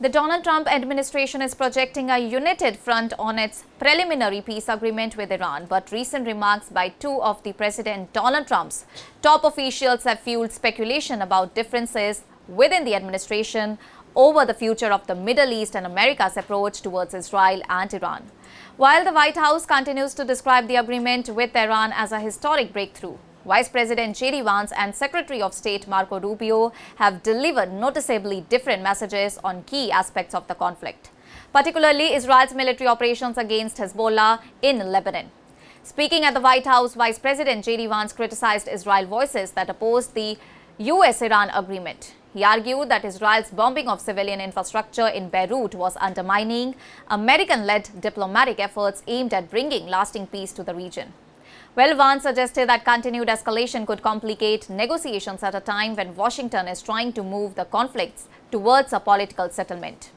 The Donald Trump administration is projecting a united front on its preliminary peace agreement with Iran, but recent remarks by two of the President Donald Trump's top officials have fueled speculation about differences within the administration over the future of the Middle East and America's approach towards Israel and Iran. While the White House continues to describe the agreement with Iran as a historic breakthrough, Vice President J.D. Vance and Secretary of State Marco Rubio have delivered noticeably different messages on key aspects of the conflict, particularly Israel's military operations against Hezbollah in Lebanon. Speaking at the White House, Vice President J.D. Vance criticized Israel voices that opposed the U.S.-Iran agreement. He argued that Israel's bombing of civilian infrastructure in Beirut was undermining American-led diplomatic efforts aimed at bringing lasting peace to the region. Well, Vance suggested that continued escalation could complicate negotiations at a time when Washington is trying to move the conflicts towards a political settlement.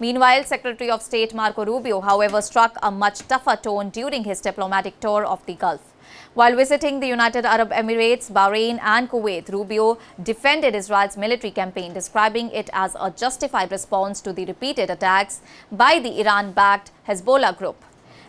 Meanwhile, Secretary of State Marco Rubio, however, struck a much tougher tone during his diplomatic tour of the Gulf. While visiting the United Arab Emirates, Bahrain and Kuwait, Rubio defended Israel's military campaign, describing it as a justified response to the repeated attacks by the Iran-backed Hezbollah group.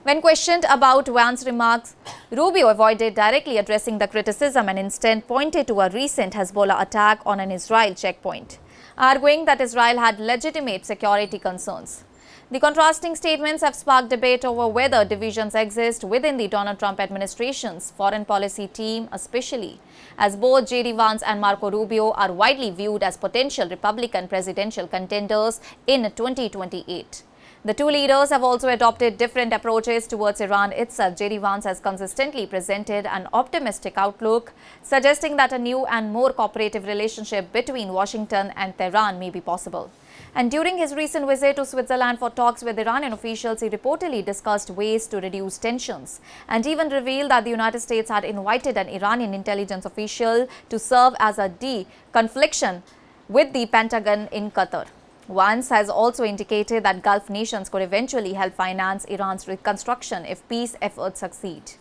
When questioned about Vance's remarks, Rubio avoided directly addressing the criticism and instead pointed to a recent Hezbollah attack on an Israel checkpoint, arguing that Israel had legitimate security concerns. The contrasting statements have sparked debate over whether divisions exist within the Donald Trump administration's foreign policy team, especially as both J.D. Vance and Marco Rubio are widely viewed as potential Republican presidential contenders in 2028. The two leaders have also adopted different approaches towards Iran itself. J.D. Vance has consistently presented an optimistic outlook, suggesting that a new and more cooperative relationship between Washington and Tehran may be possible. And during his recent visit to Switzerland for talks with Iranian officials, he reportedly discussed ways to reduce tensions and even revealed that the United States had invited an Iranian intelligence official to serve as a de-confliction with the Pentagon in Qatar. Vance has also indicated that Gulf nations could eventually help finance Iran's reconstruction if peace efforts succeed.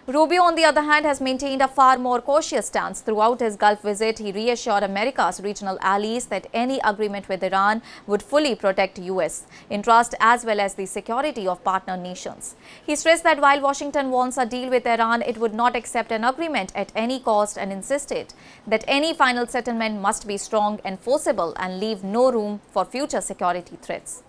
Rubio, on the other hand, has maintained a far more cautious stance. Throughout his Gulf visit, he reassured America's regional allies that any agreement with Iran would fully protect U.S. interests as well as the security of partner nations. He stressed that while Washington wants a deal with Iran, it would not accept an agreement at any cost and insisted that any final settlement must be strong and forcible and leave no room for future security threats.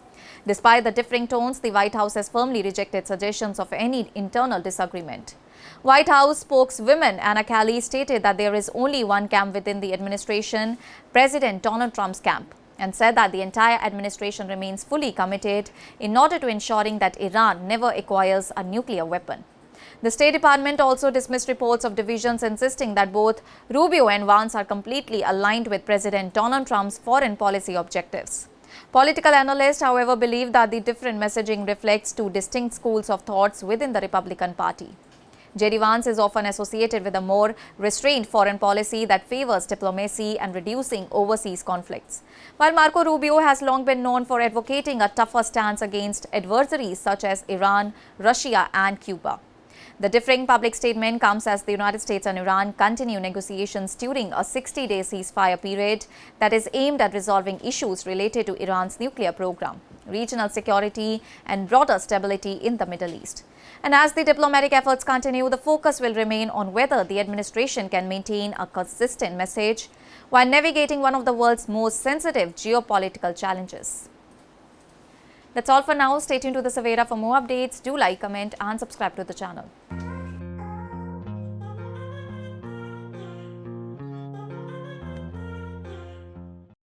Despite the differing tones, the White House has firmly rejected suggestions of any internal disagreement. White House spokeswoman Anna Kelly stated that there is only one camp within the administration, President Donald Trump's camp, and said that the entire administration remains fully committed in order to ensuring that Iran never acquires a nuclear weapon. The State Department also dismissed reports of divisions, insisting that both Rubio and Vance are completely aligned with President Donald Trump's foreign policy objectives. Political analysts, however, believe that the different messaging reflects two distinct schools of thoughts within the Republican Party. J.D. Vance is often associated with a more restrained foreign policy that favors diplomacy and reducing overseas conflicts, while Marco Rubio has long been known for advocating a tougher stance against adversaries such as Iran, Russia and Cuba. The differing public statement comes as the United States and Iran continue negotiations during a 60-day ceasefire period that is aimed at resolving issues related to Iran's nuclear program, regional security and broader stability in the Middle East. And as the diplomatic efforts continue, the focus will remain on whether the administration can maintain a consistent message while navigating one of the world's most sensitive geopolitical challenges. That's all for now. Stay tuned to the Savera for more updates. Do like, comment and subscribe to the channel.